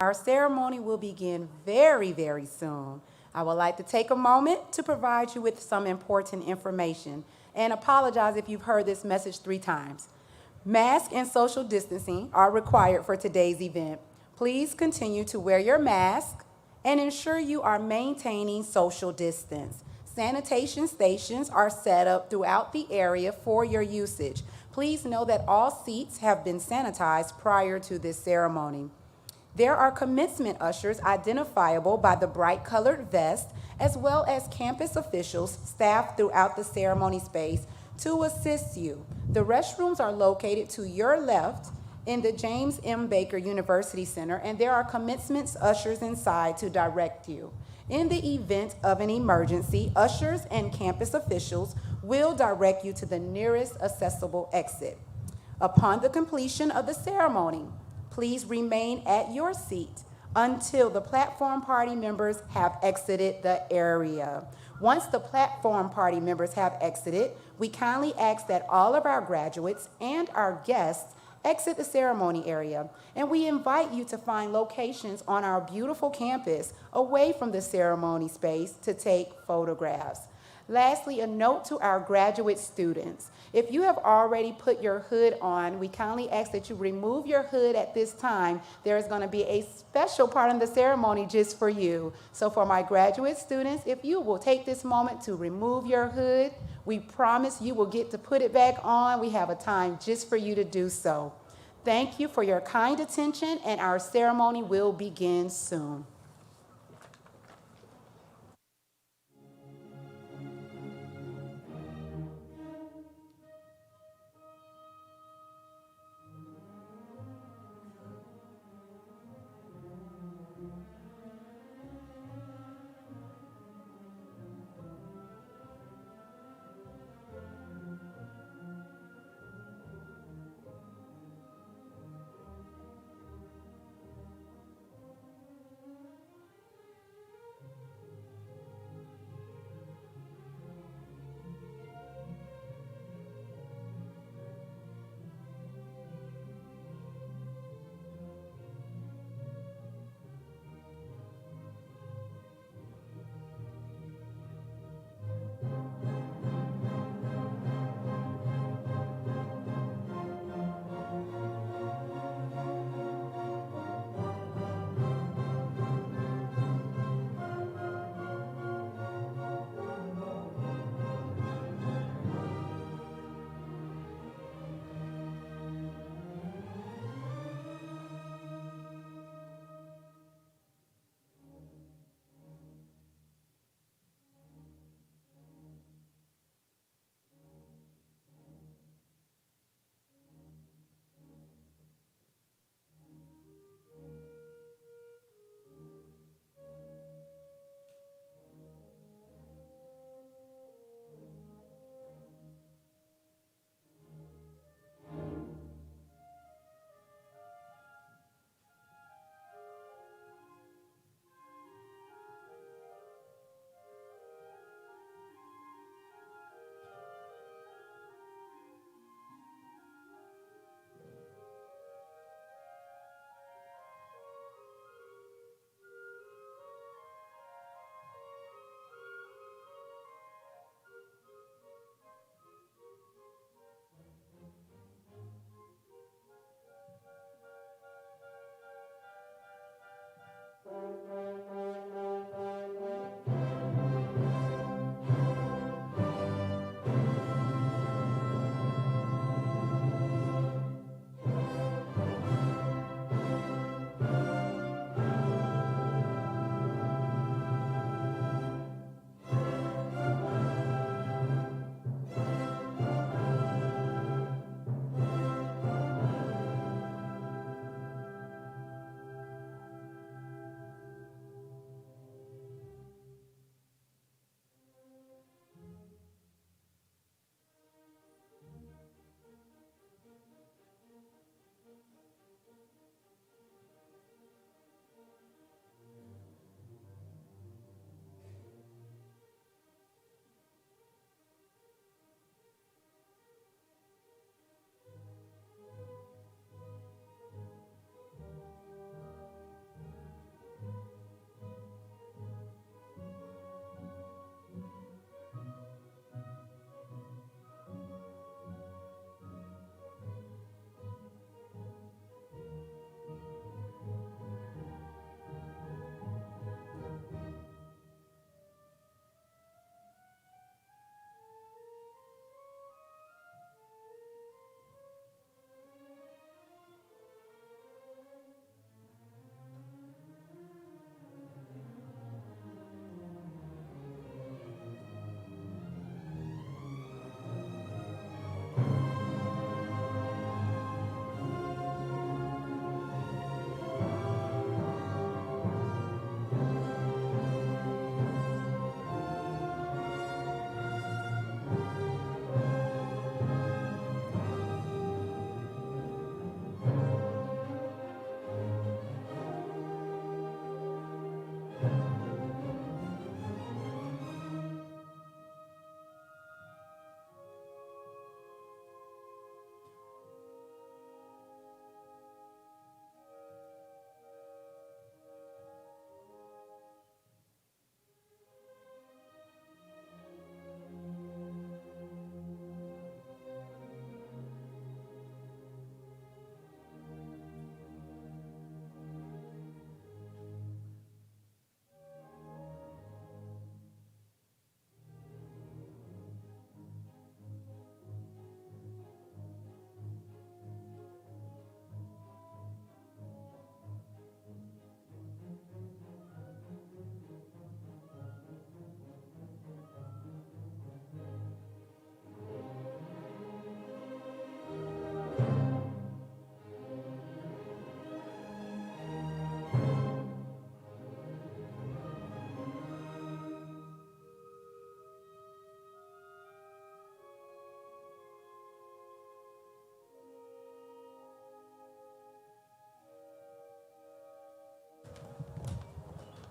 Our ceremony will begin very, very soon. I would like to take a moment to provide you with some important information and apologize if you've heard this message 3 times. Mask and social distancing are required for today's event. Please continue to wear your mask and ensure you are maintaining social distance. Sanitation stations are set up throughout the area for your usage. Please know that all seats have been sanitized prior to this ceremony. There are commencement ushers identifiable by the bright colored vest, as well as campus officials staffed throughout the ceremony space to assist you. The restrooms are located to your left in the James M. Baker University Center, and there are commencement ushers inside to direct you. In the event of an emergency, ushers and campus officials will direct you to the nearest accessible exit. Upon the completion of the ceremony, please remain at your seat until the platform party members have exited the area. Once the platform party members have exited, we kindly ask that all of our graduates and our guests exit the ceremony area, and we invite you to find locations on our beautiful campus away from the ceremony space to take photographs. Lastly, a note to our graduate students. If you have already put your hood on, we kindly ask that you remove your hood at this time. There is going to be a special part in the ceremony just for you. So for my graduate students, if you will take this moment to remove your hood, we promise you will get to put it back on. We have a time just for you to do so. Thank you for your kind attention, and our ceremony will begin soon.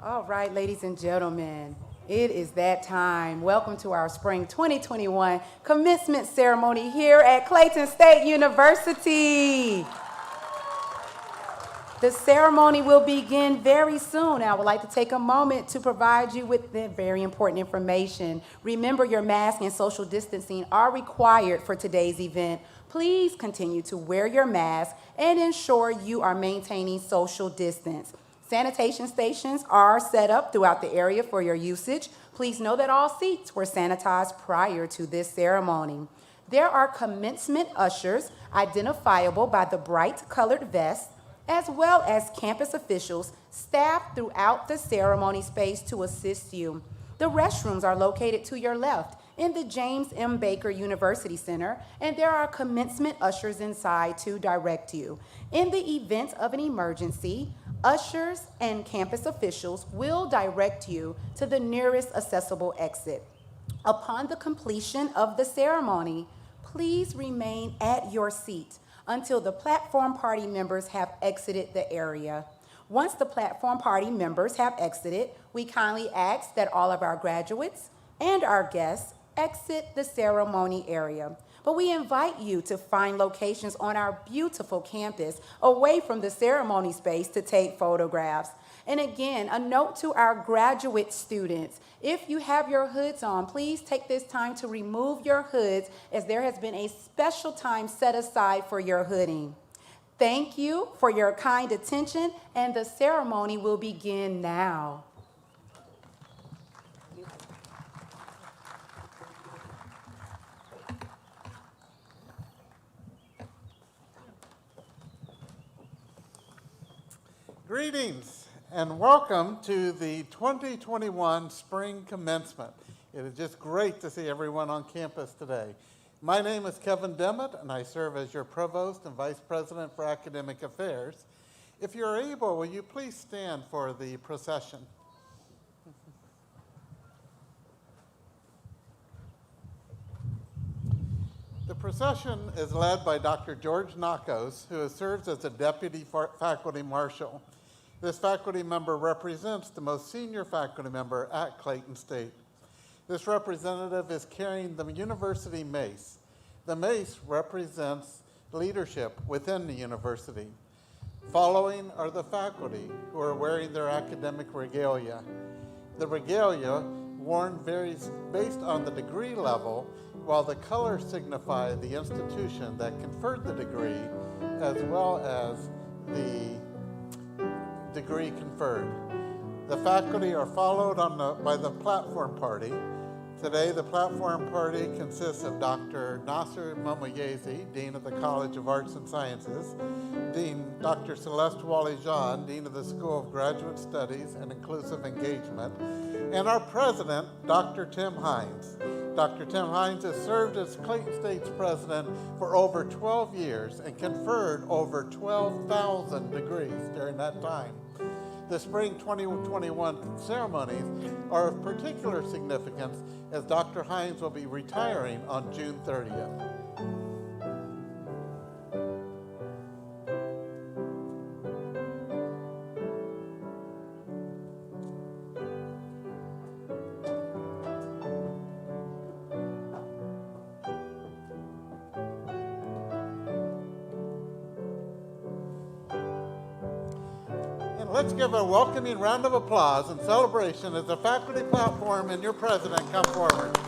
All right, ladies and gentlemen, it is that time. Welcome to our Spring 2021 commencement ceremony here at Clayton State University. The ceremony will begin very soon. I would like to take a moment to provide you with the very important information. Remember, your mask and social distancing are required for today's event. Please continue to wear your mask and ensure you are maintaining social distance. Sanitation stations are set up throughout the area for your usage. Please know that all seats were sanitized prior to this ceremony. There are commencement ushers identifiable by the bright colored vest, as well as campus officials staffed throughout the ceremony space to assist you. The restrooms are located to your left in the James M. Baker University Center, and there are commencement ushers inside to direct you. In the event of an emergency, ushers and campus officials will direct you to the nearest accessible exit. Upon the completion of the ceremony, please remain at your seat until the platform party members have exited the area. Once the platform party members have exited, we kindly ask that all of our graduates and our guests exit the ceremony area. But we invite you to find locations on our beautiful campus away from the ceremony space to take photographs. And again, a note to our graduate students. If you have your hoods on, please take this time to remove your hoods, as there has been a special time set aside for your hooding. Thank you for your kind attention, and the ceremony will begin now. Greetings and welcome to the 2021 Spring Commencement. It is just great to see everyone on campus today. My name is Kevin Demmett, and I serve as your Provost and Vice President for Academic Affairs. If you're able, will you please stand for the procession? The procession is led by Dr. George Nakos, who serves as the Deputy Faculty Marshal. This faculty member represents the most senior faculty member at Clayton State. This representative is carrying the university mace. The mace represents leadership within the university. Following are the faculty, who are wearing their academic regalia. The regalia worn varies based on the degree level, while the colors signify the institution that conferred the degree, as well as the degree conferred. The faculty are followed by the platform party. Today, the platform party consists of Dr. Nasser Momoyezi, Dean of the College of Arts and Sciences, Dr. Celeste Wally-Jean, Dean of the School of Graduate Studies and Inclusive Engagement, and our president, Dr. Tim Hines. Dr. Tim Hines has served as Clayton State's president for over 12 years and conferred over 12,000 degrees during that time. The Spring 2021 ceremonies are of particular significance, as Dr. Hines will be retiring on June 30th. Let's give a welcoming round of applause and celebration as the faculty platform and your president come forward.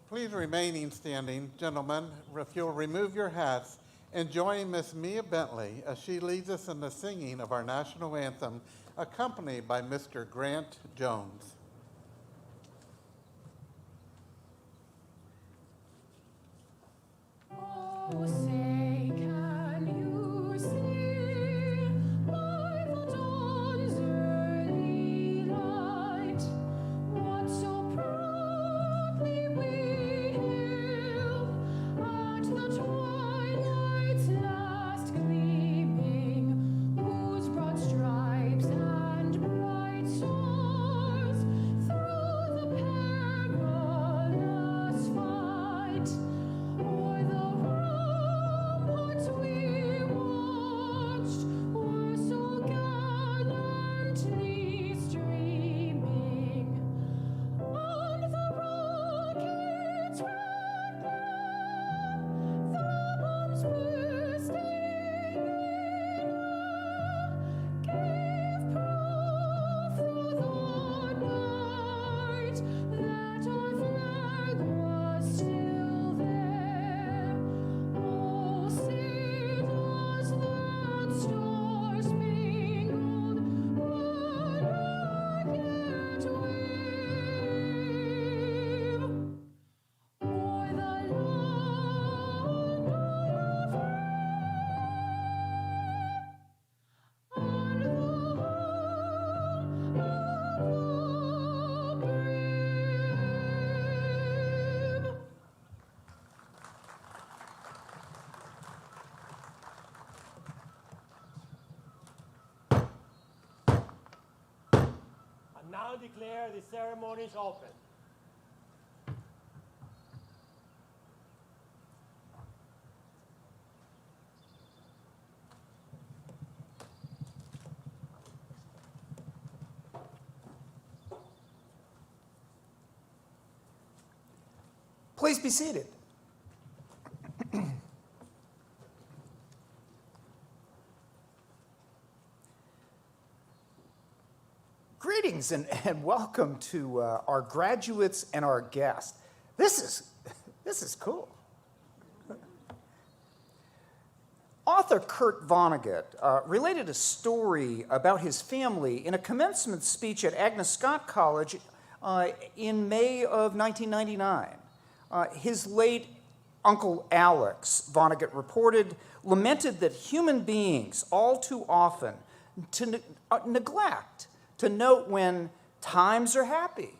Please remain standing, gentlemen. If you'll remove your hats, and join Miss Mia Bentley as she leads us in the singing of our national anthem, accompanied by Mr. Grant Jones. Oh, say, can you see my dawn's early light? What so proudly we hail at the twilight's last gleaming still there. Oh, see, does that star-spangled banner yet wave o'er the land of and the home of the brave? I now declare the ceremony is open. Please be seated. Greetings and welcome to our graduates and our guests. This is cool. Author Kurt Vonnegut related a story about his family in a commencement speech at Agnes Scott College in May of 1999. His late Uncle Alex, Vonnegut reported, lamented that human beings all too often neglect to note when times are happy.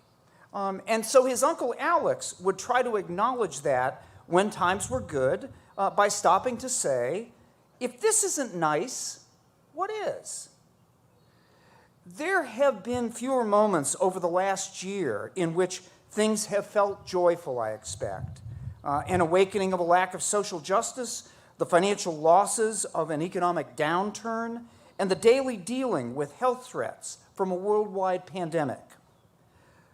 And so his Uncle Alex would try to acknowledge that when times were good by stopping to say, if this isn't nice, what is? There have been fewer moments over the last year in which things have felt joyful, I expect. An awakening of a lack of social justice, the financial losses of an economic downturn, and the daily dealing with health threats from a worldwide pandemic.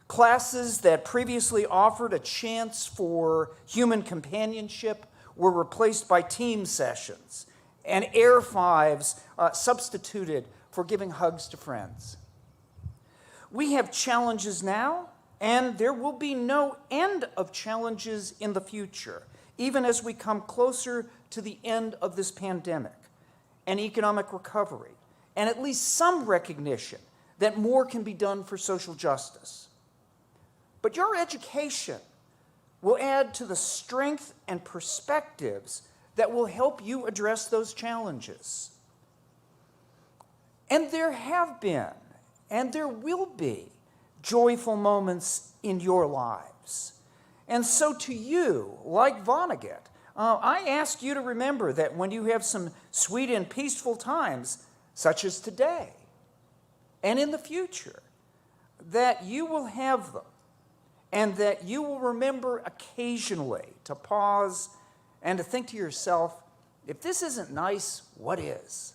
Classes that previously offered a chance for human companionship were replaced by team sessions, and Air Fives substituted for giving hugs to friends. We have challenges now, and there will be no end of challenges in the future, even as we come closer to the end of this pandemic, and economic recovery, and at least some recognition that more can be done for social justice. But your education will add to the strength and perspectives that will help you address those challenges. And there have been, and there will be, joyful moments in your lives. And so to you, like Vonnegut, I ask you to remember that when you have some sweet and peaceful times, such as today, and in the future, that you will have them, and that you will remember occasionally to pause and to think to yourself, if this isn't nice, what is?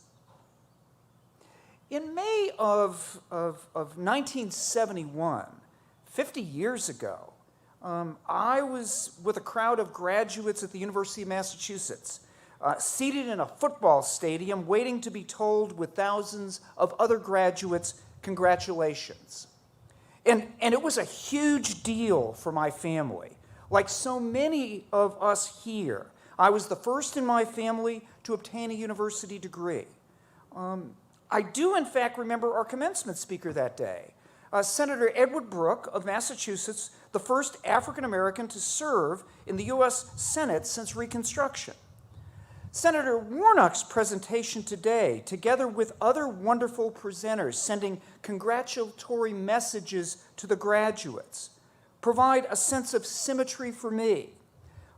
In May of 1971, 50 years ago, I was with a crowd of graduates at the University of Massachusetts, seated in a football stadium waiting to be told with thousands of other graduates, congratulations. And it was a huge deal for my family. Like so many of us here, I was the first in my family to obtain a university degree. I do, in fact, remember our commencement speaker that day, Senator Edward Brooke of Massachusetts, the first African American to serve in the U.S. Senate since Reconstruction. Senator Warnock's presentation today, together with other wonderful presenters sending congratulatory messages to the graduates, provide a sense of symmetry for me.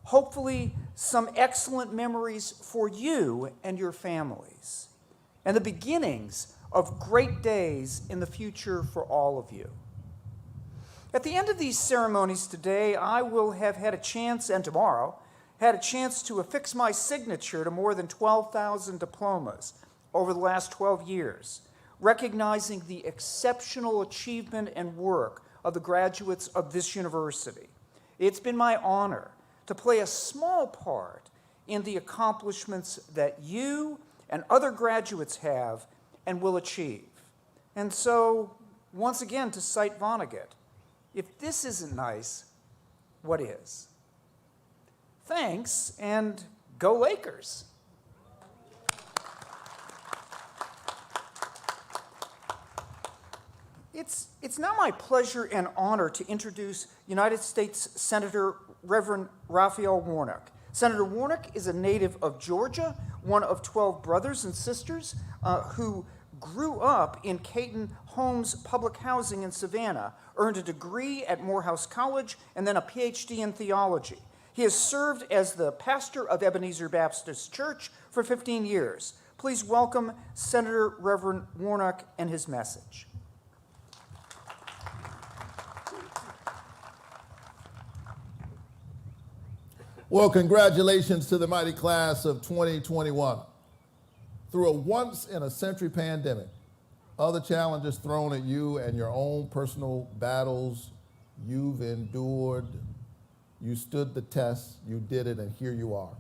Hopefully, some excellent memories for you and your families, and the beginnings of great days in the future for all of you. At the end of these ceremonies today, I will have had a chance, and tomorrow, had a chance to affix my signature to more than 12,000 diplomas over the last 12 years, recognizing the exceptional achievement and work of the graduates of this university. It's been my honor to play a small part in the accomplishments that you and other graduates have and will achieve. And so, once again, to cite Vonnegut, if this isn't nice, what is? Thanks, and go Lakers. It's now my pleasure and honor to introduce United States Senator Reverend Raphael Warnock. Senator Warnock is a native of Georgia, one of 12 brothers and sisters who grew up in Caton Homes Public Housing in Savannah, earned a degree at Morehouse College, and then a PhD in theology. He has served as the pastor of Ebenezer Baptist Church for 15 years. Please welcome Senator Reverend Warnock and his message. Well, congratulations to the mighty class of 2021. Through a once-in-a-century pandemic, other challenges thrown at you and your own personal battles you've endured, you stood the test, you did it, and here you are.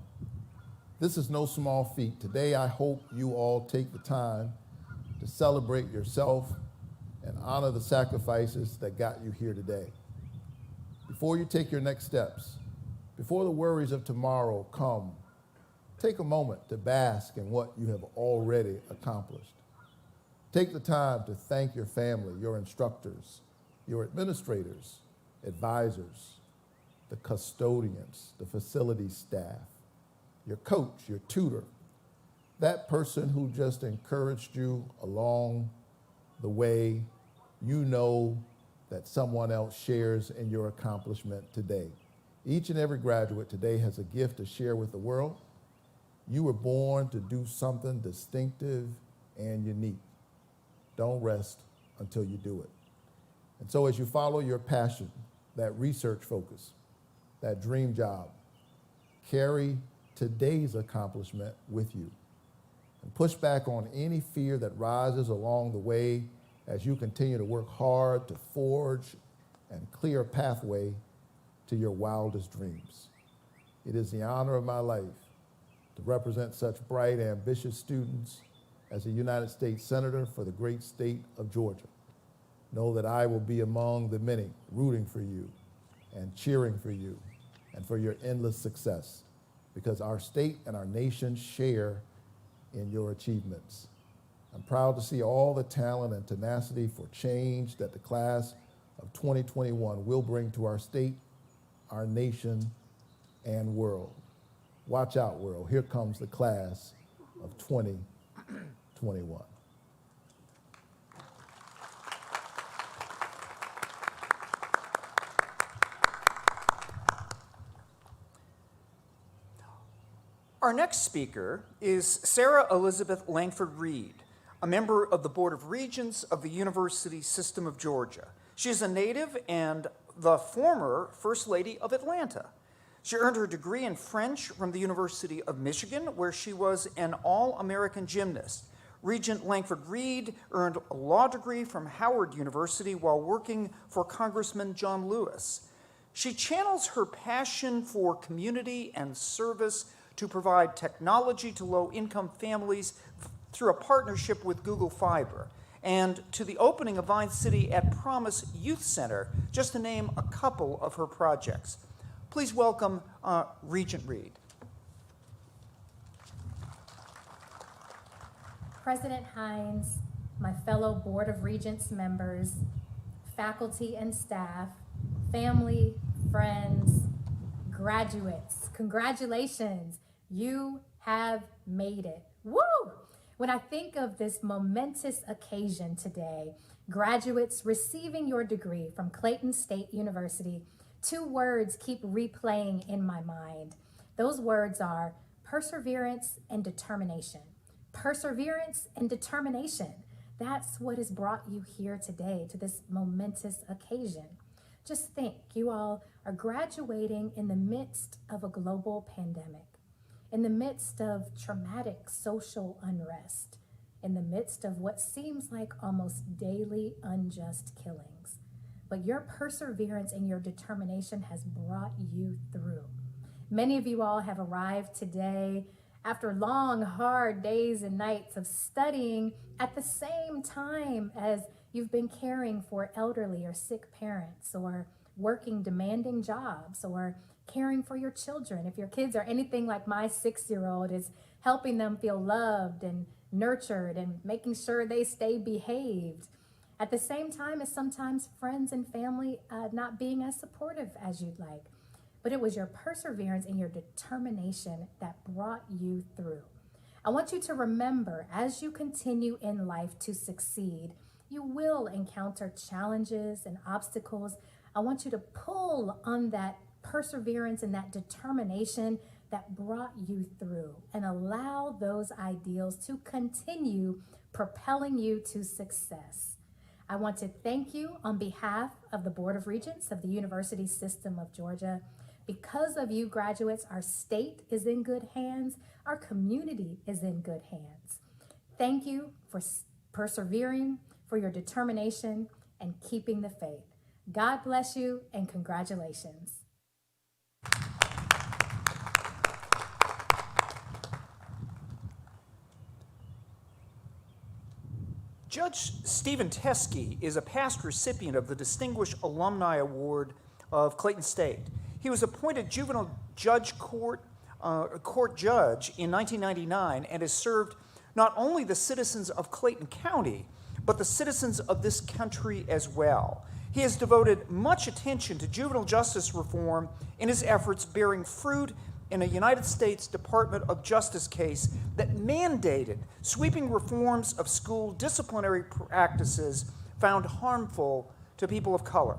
This is no small feat. Today, I hope you all take the time to celebrate yourself and honor the sacrifices that got you here today. Before you take your next steps, before the worries of tomorrow come, take a moment to bask in what you have already accomplished. Take the time to thank your family, your instructors, your administrators, advisors, the custodians, the facility staff, your coach, your tutor, that person who just encouraged you along the way. You know that someone else shares in your accomplishment today. Each and every graduate today has a gift to share with the world. You were born to do something distinctive and unique. Don't rest until you do it. And so as you follow your passion, that research focus, that dream job, carry today's accomplishment with you and push back on any fear that rises along the way as you continue to work hard to forge and clear a pathway to your wildest dreams. It is the honor of my life to represent such bright, ambitious students as a United States Senator for the great state of Georgia. Know that I will be among the many rooting for you and cheering for you and for your endless success, because our state and our nation share in your achievements. I'm proud to see all the talent and tenacity for change that the class of 2021 will bring to our state, our nation, and world. Watch out, world. Here comes the class of 2021. Our next speaker is Sarah Elizabeth Langford Reed, a member of the Board of Regents of the University System of Georgia. She is a native and the former First Lady of Atlanta. She earned her degree in French from the University of Michigan, where she was an All-American gymnast. Regent Langford Reed earned a law degree from Howard University while working for Congressman John Lewis. She channels her passion for community and service to provide technology to low-income families through a partnership with Google Fiber, and to the opening of Vine City at Promise Youth Center, just to name a couple of her projects. Please welcome Regent Reed. President Hines, my fellow Board of Regents members, faculty and staff, family, friends, graduates, congratulations. You have made it. Woo! When I think of this momentous occasion today, graduates receiving your degree from Clayton State University, two words keep replaying in my mind. Those words are perseverance and determination. Perseverance and determination. That's what has brought you here today to this momentous occasion. Just think, you all are graduating in the midst of a global pandemic, in the midst of traumatic social unrest, in the midst of what seems like almost daily unjust killings. But your perseverance and your determination has brought you through. Many of you all have arrived today after long, hard days and nights of studying at the same time as you've been caring for elderly or sick parents, or working demanding jobs, or caring for your children. If your kids are anything like my 6-year-old, is helping them feel loved and nurtured and making sure they stay behaved. At the same time as sometimes friends and family not being as supportive as you'd like. But it was your perseverance and your determination that brought you through. I want you to remember, as you continue in life to succeed, you will encounter challenges and obstacles. I want you to pull on that perseverance and that determination that brought you through and allow those ideals to continue propelling you to success. I want to thank you on behalf of the Board of Regents of the University System of Georgia. Because of you, graduates, our state is in good hands. Our community is in good hands. Thank you for persevering, for your determination, and keeping the faith. God bless you, and congratulations. Judge Stephen Teskey is a past recipient of the Distinguished Alumni Award of Clayton State. He was appointed juvenile court judge in 1999 and has served not only the citizens of Clayton County, but the citizens of this country as well. He has devoted much attention to juvenile justice reform in his efforts, bearing fruit in a United States Department of Justice case that mandated sweeping reforms of school disciplinary practices found harmful to people of color.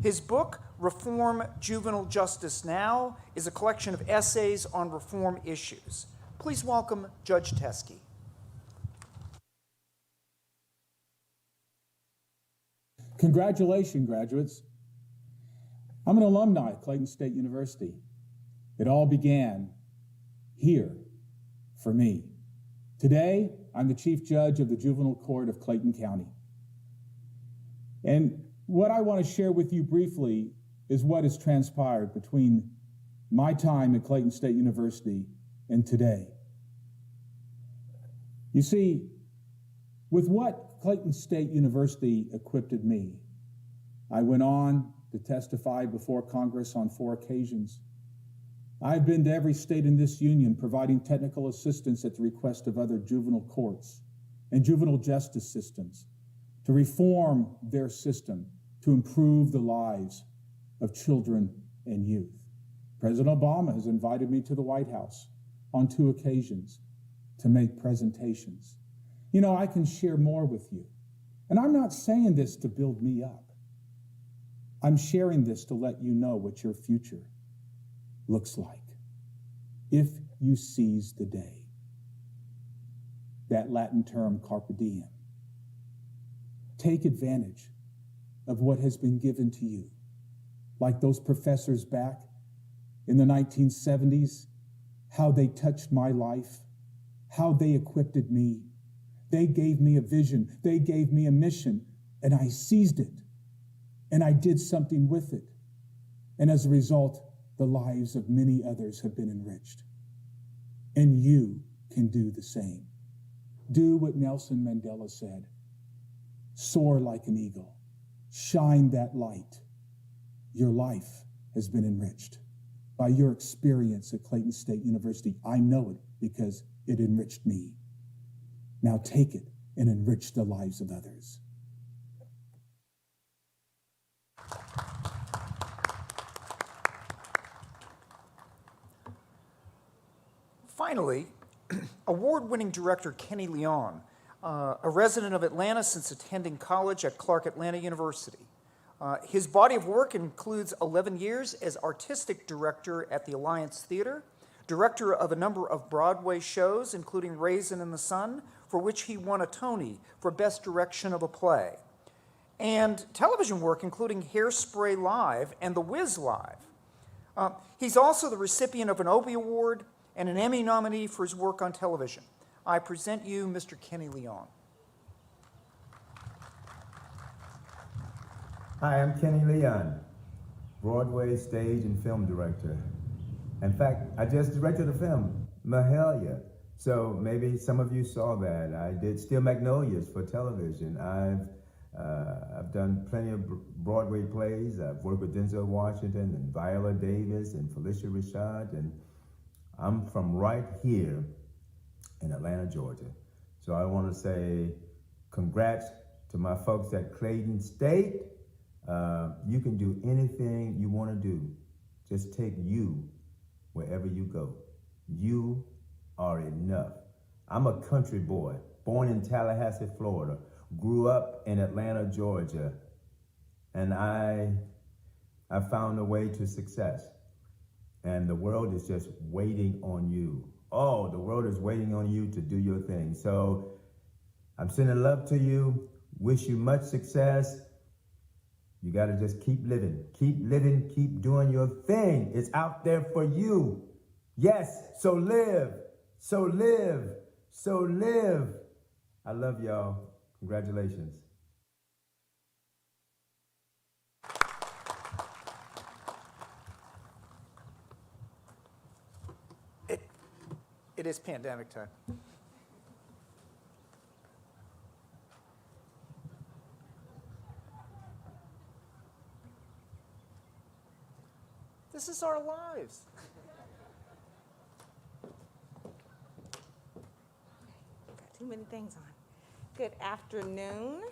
His book, Reform Juvenile Justice Now, is a collection of essays on reform issues. Please welcome Judge Teskey. Congratulations, graduates. I'm an alumni at Clayton State University. It all began here for me. Today, I'm the Chief Judge of the Juvenile Court of Clayton County. And what I want to share with you briefly is what has transpired between my time at Clayton State University and today. You see, with what Clayton State University equipped me, I went on to testify before Congress on 4 occasions. I've been to every state in this union providing technical assistance at the request of other juvenile courts and juvenile justice systems to reform their system to improve the lives of children and youth. President Obama has invited me to the White House on 2 occasions to make presentations. You know, I can share more with you. And I'm not saying this to build me up. I'm sharing this to let you know what your future looks like if you seize the day. That Latin term, carpe diem. Take advantage of what has been given to you. Like those professors back in the 1970s, how they touched my life, how they equipped me. They gave me a vision, they gave me a mission, and I seized it, and I did something with it. And as a result, the lives of many others have been enriched. And you can do the same. Do what Nelson Mandela said. Soar like an eagle. Shine that light. Your life has been enriched by your experience at Clayton State University. I know it because it enriched me. Now take it and enrich the lives of others. Finally, award-winning director Kenny Leon, a resident of Atlanta since attending college at Clark Atlanta University. His body of work includes 11 years as artistic director at the Alliance Theater, director of a number of Broadway shows, including Raisin in the Sun, for which he won a Tony for Best Direction of a Play, and television work, including Hairspray Live and The Wiz Live. He's also the recipient of an Obie Award and an Emmy nominee for his work on television. I present you Mr. Kenny Leon. Hi, I'm Kenny Leon, Broadway stage and film director. In fact, I just directed a film, Mahalia. So maybe some of you saw that. I did Steel Magnolias for television. I've I've done plenty of Broadway plays. I've worked with Denzel Washington and Viola Davis and Felicia Rashad, and I'm from right here in Atlanta, Georgia. So I want to say congrats to my folks at Clayton State. You can do anything you want to do. Just take you wherever you go. You are enough. I'm a country boy, born in Tallahassee, Florida, grew up in Atlanta, Georgia, and I found a way to success. And the world is just waiting on you. Oh, the world is waiting on you to do your thing. So I'm sending love to you, wish you much success. You gotta just keep living, keep doing your thing. It's out there for you. Yes, so live, so live, so live. I love y'all. Congratulations. It is pandemic time. This is our lives. Got too many things on. Good afternoon.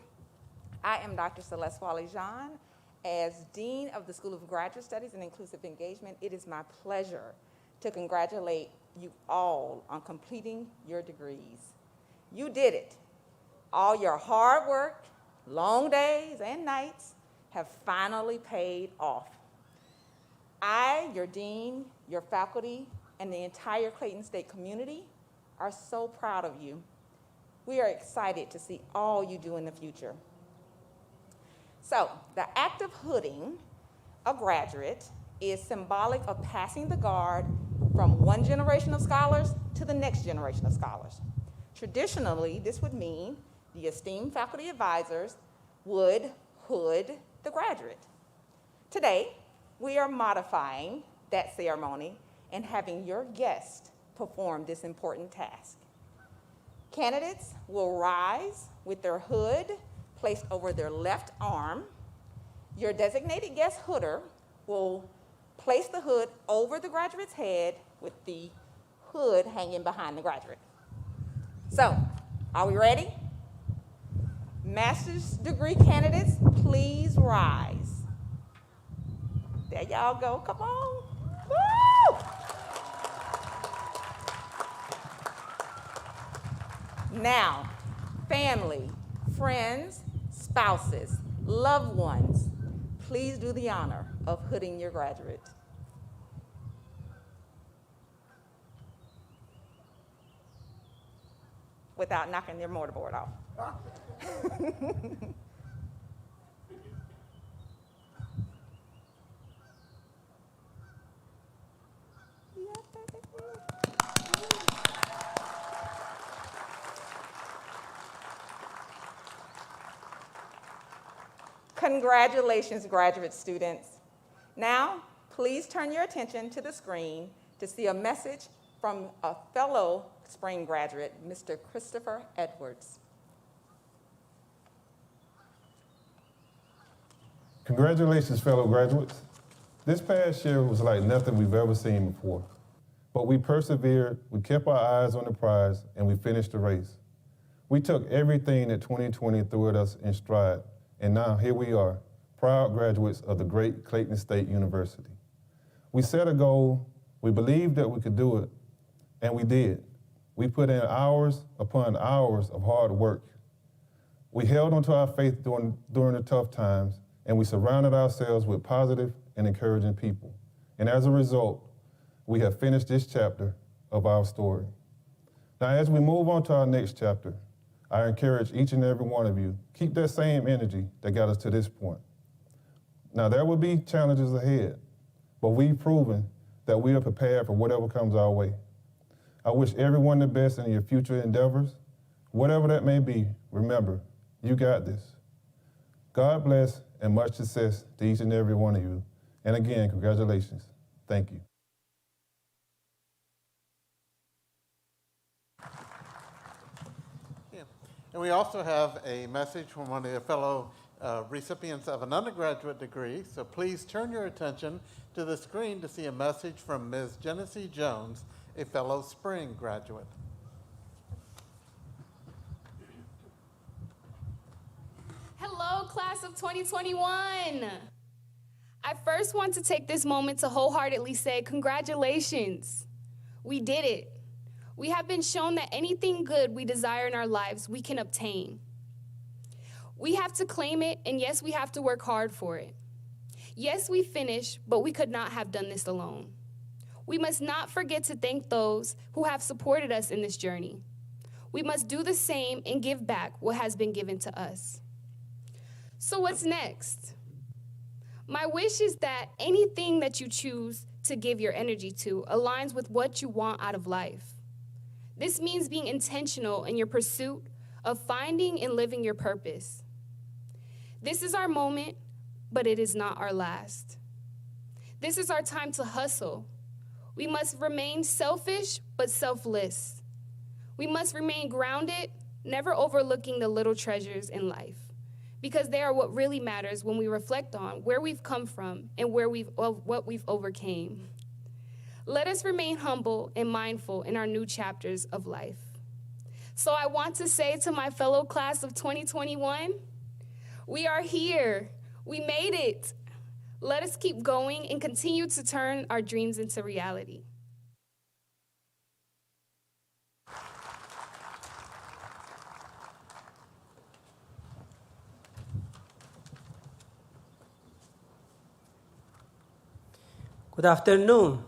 I am Dr. Celeste Wally-Jean. As Dean of the School of Graduate Studies and Inclusive Engagement, it is my pleasure to congratulate you all on completing your degrees. You did it. All your hard work, long days and nights have finally paid off. I, your dean, your faculty, and the entire Clayton State community are so proud of you. We are excited to see all you do in the future. So, the act of hooding a graduate is symbolic of passing the guard from one generation of scholars to the next generation of scholars. Traditionally, this would mean the esteemed faculty advisors would hood the graduate. Today, we are modifying that ceremony and having your guest perform this important task. Candidates will rise with their hood placed over their left arm. Your designated guest hooder will place the hood over the graduate's head with the hood hanging behind the graduate. So, are we ready? Master's degree candidates, please rise. There y'all go, come on. Woo! Now, family, friends, spouses, loved ones, please do the honor of hooding your graduate. Without knocking their mortarboard off. Congratulations, graduate students. Now, please turn your attention to the screen to see a message from a fellow spring graduate, Mr. Christopher Edwards. Congratulations, fellow graduates. This past year was like nothing we've ever seen before. But we persevered, we kept our eyes on the prize, and we finished the race. We took everything that 2020 threw at us in stride, and now here we are, proud graduates of the great Clayton State University. We set a goal, we believed that we could do it, and we did. We put in hours upon hours of hard work. We held onto our faith during the tough times, and we surrounded ourselves with positive and encouraging people. And as a result, we have finished this chapter of our story. Now, as we move on to our next chapter, I encourage each and every one of you, keep that same energy that got us to this point. Now, there will be challenges ahead, but we've proven that we are prepared for whatever comes our way. I wish everyone the best in your future endeavors. Whatever that may be, remember, you got this. God bless and much success to each and every one of you. And again, congratulations. Thank you. And we also have a message from one of the fellow recipients of an undergraduate degree. So please turn your attention to the screen to see a message from Ms. Genesee Jones, a fellow spring graduate. Hello, class of 2021. I first want to take this moment to wholeheartedly say congratulations. We did it. We have been shown that anything good we desire in our lives, we can obtain. We have to claim it, and yes, we have to work hard for it. Yes, we finished, but we could not have done this alone. We must not forget to thank those who have supported us in this journey. We must do the same and give back what has been given to us. So what's next? My wish is that anything that you choose to give your energy to aligns with what you want out of life. This means being intentional in your pursuit of finding and living your purpose. This is our moment, but it is not our last. This is our time to hustle. We must remain selfish, but selfless. We must remain grounded, never overlooking the little treasures in life, because they are what really matters when we reflect on where we've come from and what we've overcame. Let us remain humble and mindful in our new chapters of life. So I want to say to my fellow class of 2021, we are here. We made it. Let us keep going and continue to turn our dreams into reality. Good afternoon.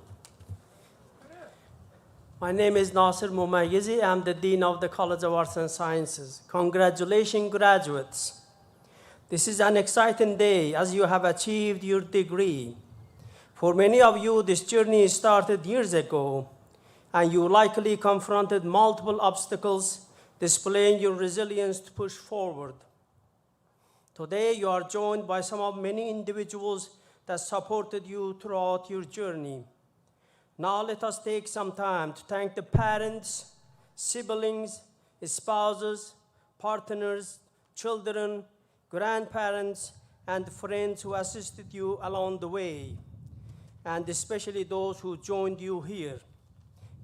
My name is Nasir Mumayyizi. I'm the Dean of the College of Arts and Sciences. Congratulations, graduates. This is an exciting day as you have achieved your degree. For many of you, this journey started years ago, and you likely confronted multiple obstacles, displaying your resilience to push forward. Today, you are joined by some of many individuals that supported you throughout your journey. Now let us take some time to thank the parents, siblings, spouses, partners, children, grandparents, and friends who assisted you along the way, and especially those who joined you here.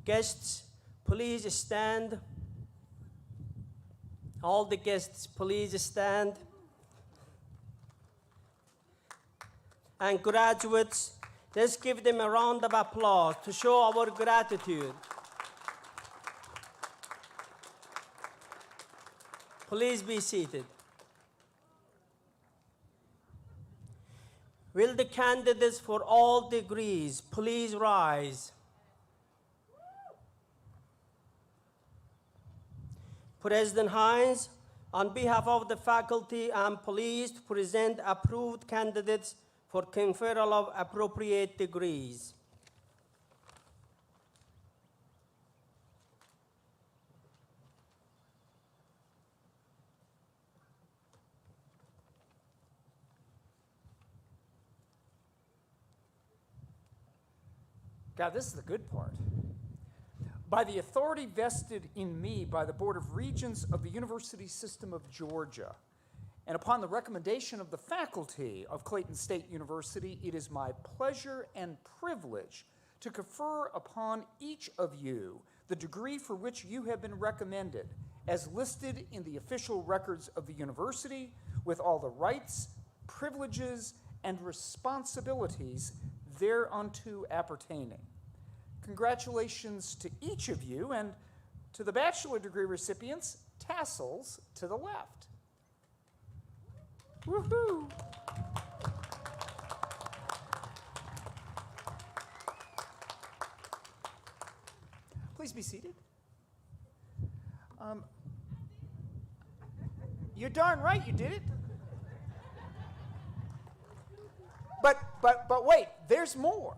Guests, please stand. All the guests, please stand. And graduates, let's give them a round of applause to show our gratitude. Please be seated. Will the candidates for all degrees please rise? President Hines, on behalf of the faculty, I'm pleased to present approved candidates for conferral of appropriate degrees. God, this is the good part. By the authority vested in me by the Board of Regents of the University System of Georgia, and upon the recommendation of the faculty of Clayton State University, it is my pleasure and privilege to confer upon each of you the degree for which you have been recommended, as listed in the official records of the university, with all the rights, privileges, and responsibilities thereunto appertaining. Congratulations to each of you, and to the bachelor degree recipients, tassels to the left. Woohoo! Please be seated. You're darn right you did it. But wait, there's more.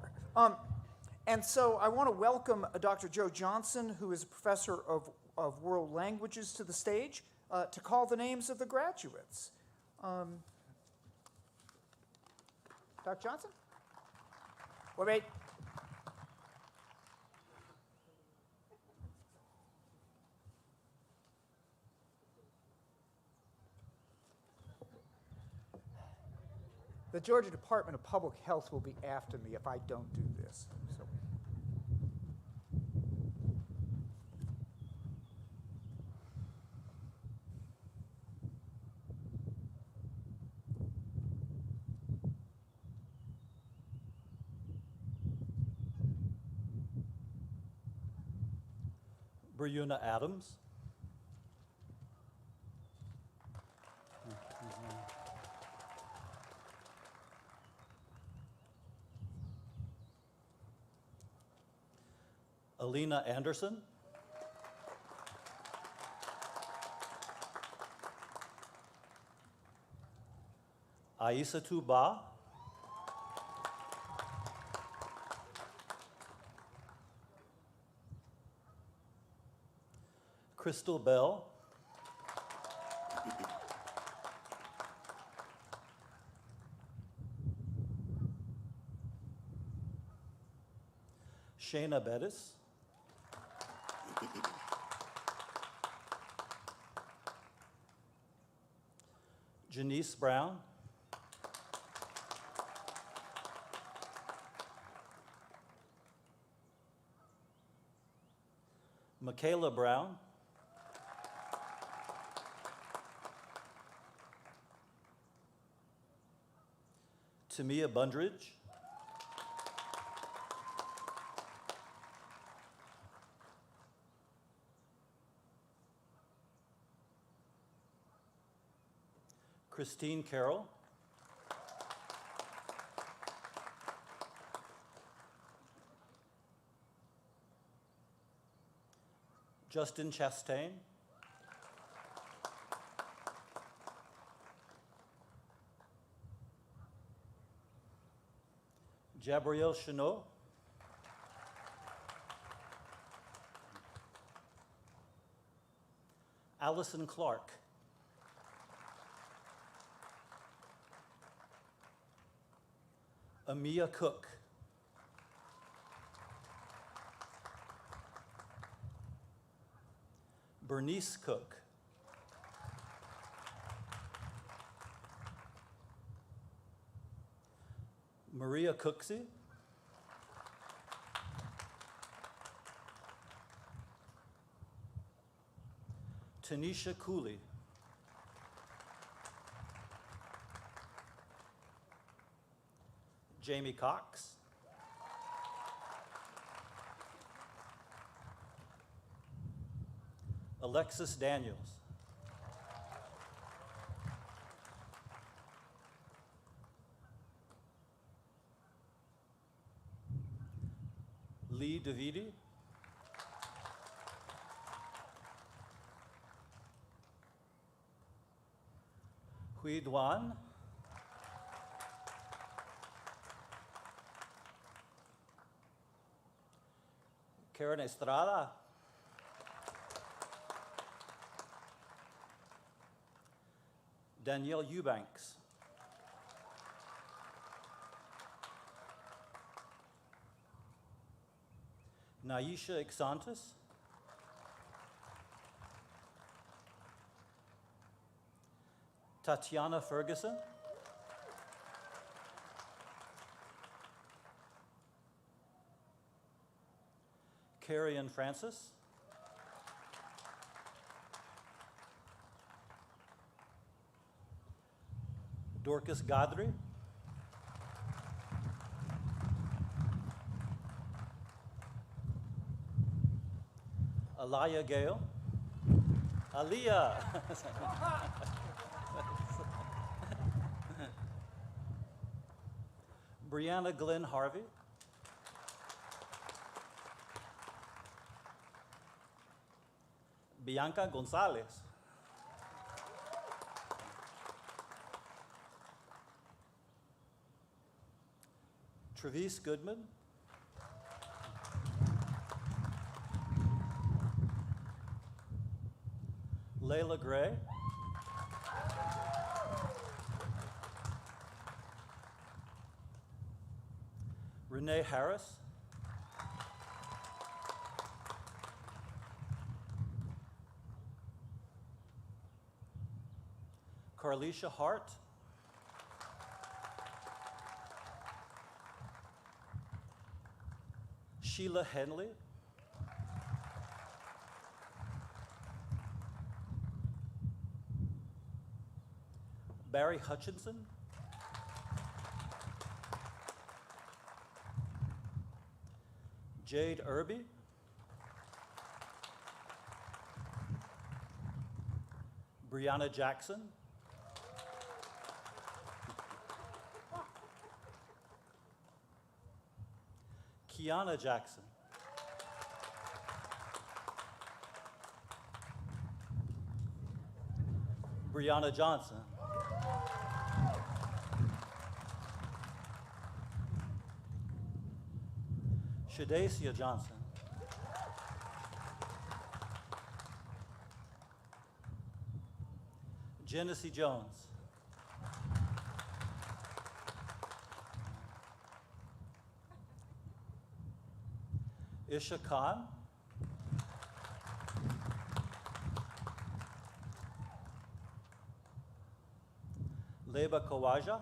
And so I want to welcome Dr. Joe Johnson, who is a professor of world languages, to the stage to call the names of the graduates. Dr. Johnson? Wait. The Georgia Department of Public Health will be after me if I don't do this. So. Brianna Adams. Alina Anderson. Aisa Tuba. Crystal Bell. Shayna Bettis. Janice Brown. Michaela Brown. Tamia Bundridge. Christine Carroll. Justin Chastain. Jabriel Chenot. Allison Clark. Amia Cook. Bernice Cook. Maria Cooksey. Tanisha Cooley. Jamie Cox. Alexis Daniels. Lee Davidi. Hui Duan. Karen Estrada. Danielle Eubanks. Naisha Exantis. Tatiana Ferguson. Carrie Ann Francis. Dorcas Godry. Alaya Gale. Aliyah. Brianna Glenn Harvey. Bianca Gonzalez. Travis Goodman. Layla Gray. Renee Harris. Carlisha Hart. Sheila Henley, Barry Hutchinson, Jade Irby, Brianna Jackson, Kiana Jackson, Brianna Johnson, Shadacia Johnson, Genesee Jones, Isha Khan, Leba Kawaja,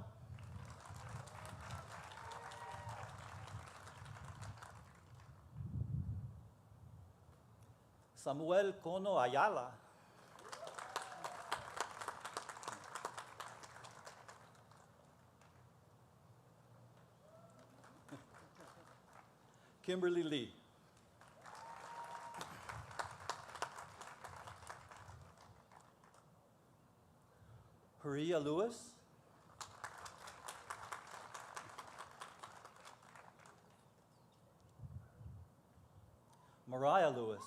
Samuel Kono Ayala, Kimberly Lee, Haria Lewis, Mariah Lewis,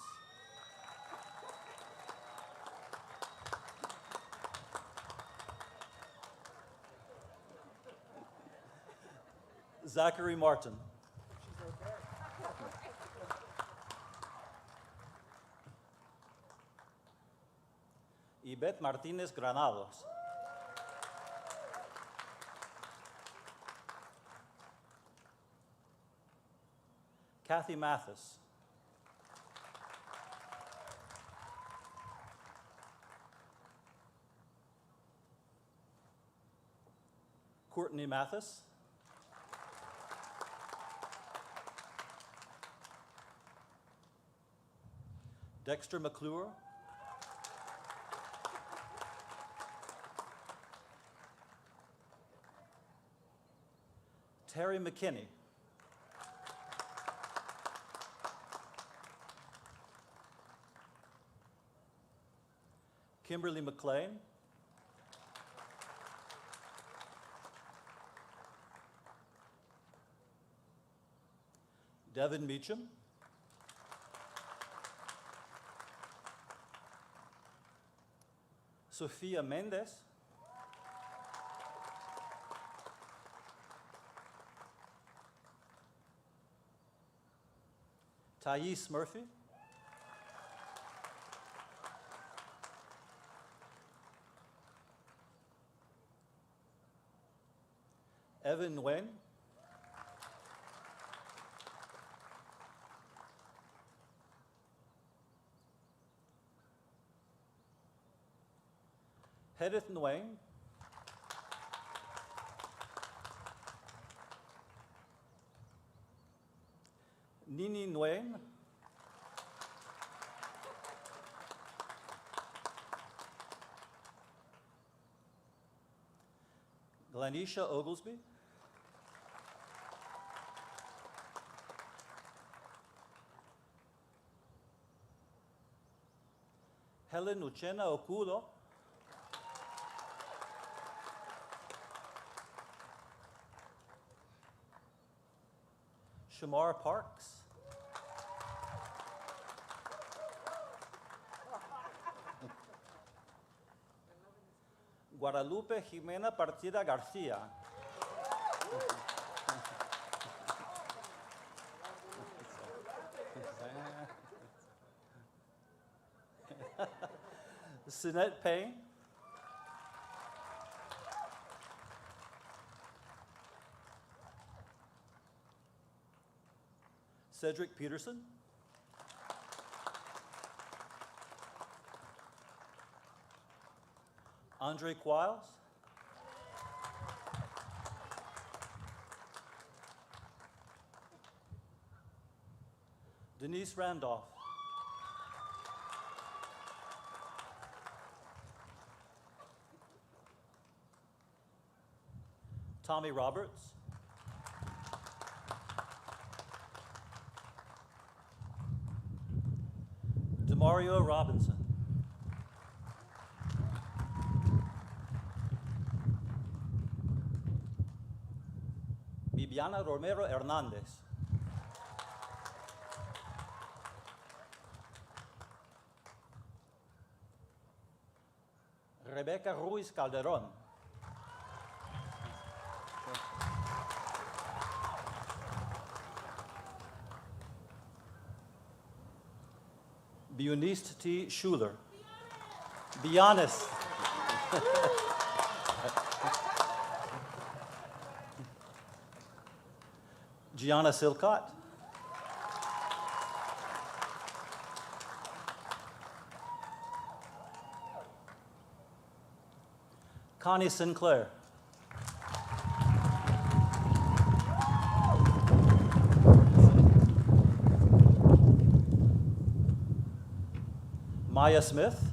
Zachary Martin, Yvette Martinez Granados, Kathy Mathis, Courtney Mathis, Dexter McClure, Terry McKinney, Kimberly McLean, Devin Meacham, Sofia Mendez, Thais Murphy, Evan Nguyen, Hedith Nguyen, Nini Nguyen, Glanisha Oglesby, Helen Uchenna Okulo, Shamar Parks, Guadalupe Jimena Partida Garcia, Sinette Payne, Cedric Peterson, Andre Quiles, Denise Randolph. Tommy Roberts. Demario Robinson. Viviana Romero Hernandez. Rebecca Ruiz Calderon. Bionist T. Schuler. Be honest. Gianna Silcott. Connie Sinclair. Maya Smith.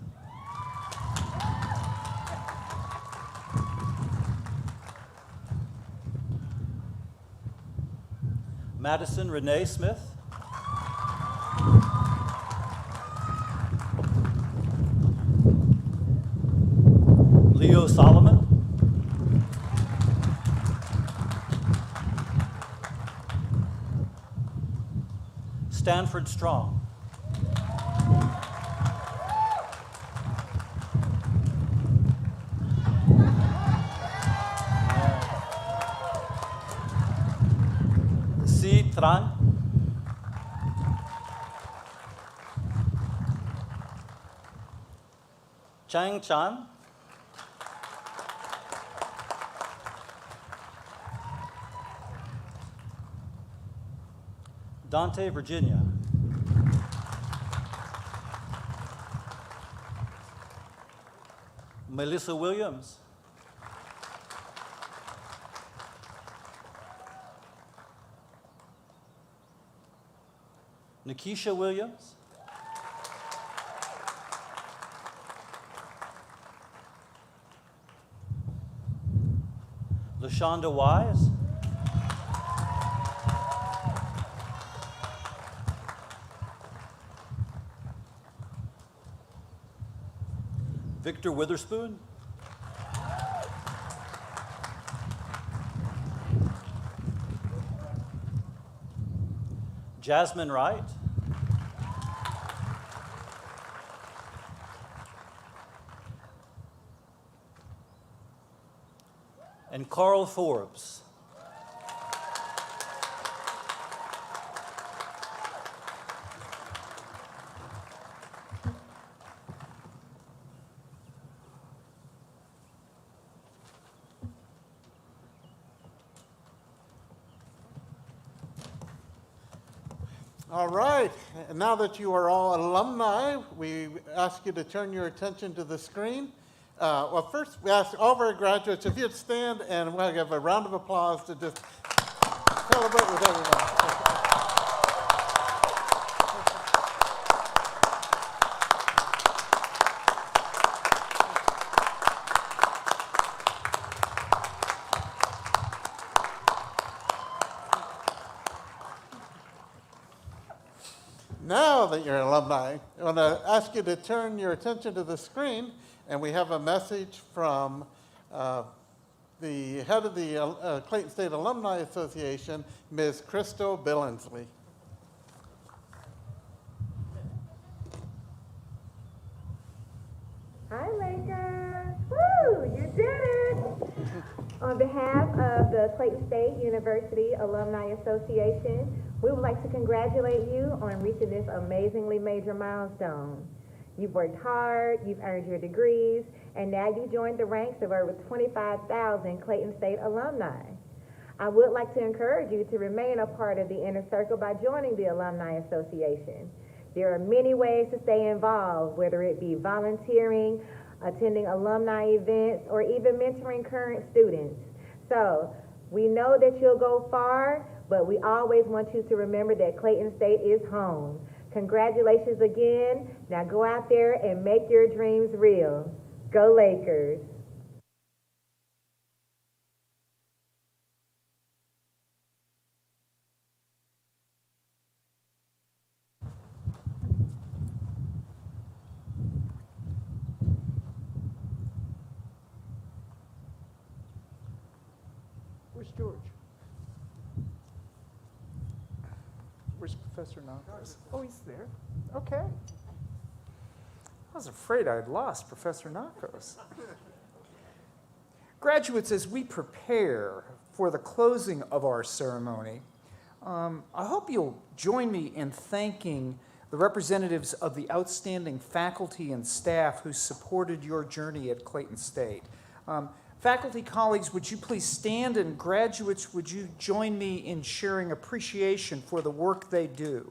Madison Renee Smith. Leo Solomon. Stanford Strong. C. Tran. Chang Chan. Dante Virginia. Melissa Williams. Nikisha Williams. LaShonda Wise. Victor Witherspoon. Jasmine Wright. And Carl Forbes. All right, and now that you are all alumni, we ask you to turn your attention to the screen. Well, first, we ask all of our graduates, if you'd stand, and we'll give a round of applause to just celebrate with everyone. Now that you're alumni, I want to ask you to turn your attention to the screen, and we have a message from the head of the Clayton State Alumni Association, Ms. Crystal Billingsley. Hi, Lakers! Woo! You did it! On behalf of the Clayton State University Alumni Association, we would like to congratulate you on reaching this amazingly major milestone. You've worked hard, you've earned your degrees, and now you joined the ranks of over 25,000 Clayton State alumni. I would like to encourage you to remain a part of the inner circle by joining the Alumni Association. There are many ways to stay involved, whether it be volunteering, attending alumni events, or even mentoring current students. So, we know that you'll go far but we always want you to remember that Clayton State is home. Congratulations again. Now go out there and make your dreams real. Go Lakers. Where's George? Where's Professor Nakos? Oh, he's there. Okay. I was afraid I'd lost Professor Nakos. Graduates, as we prepare for the closing of our ceremony, I hope you'll join me in thanking the representatives of the outstanding faculty and staff who supported your journey at Clayton State. Faculty colleagues, would you please stand, and graduates, would you join me in sharing appreciation for the work they do?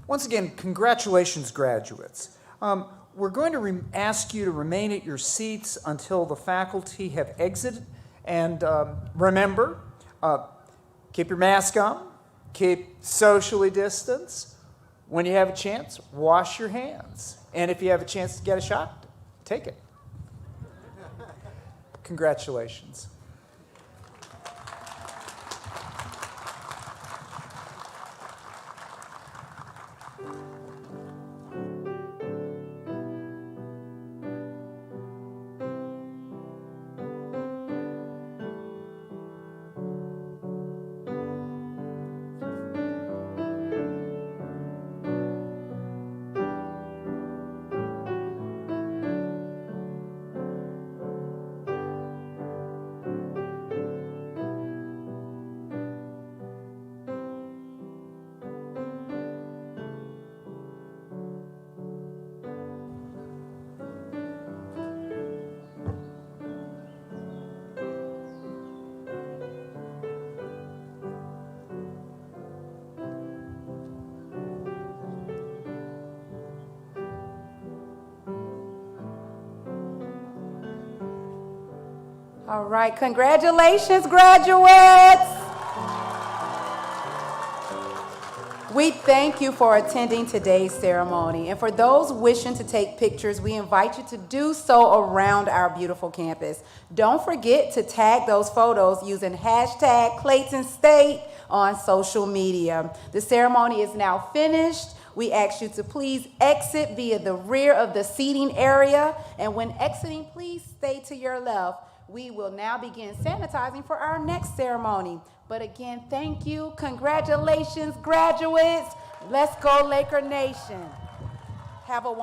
Once again, congratulations, graduates. We're going to ask you to remain at your seats until the faculty have exited. And remember, keep your mask on, keep socially distanced. When you have a chance, wash your hands. And if you have a chance to get a shot, take it. Congratulations. All right, congratulations, graduates. We thank you for attending today's ceremony. And for those wishing to take pictures, we invite you to do so around our beautiful campus. Don't forget to tag those photos using hashtag Clayton State on social media. The ceremony is now finished. We ask you to please exit via the rear of the seating area. And when exiting, please stay to your left. We will now begin sanitizing for our next ceremony. But again, thank you. Congratulations, graduates. Let's go, Laker Nation. Have a wonderful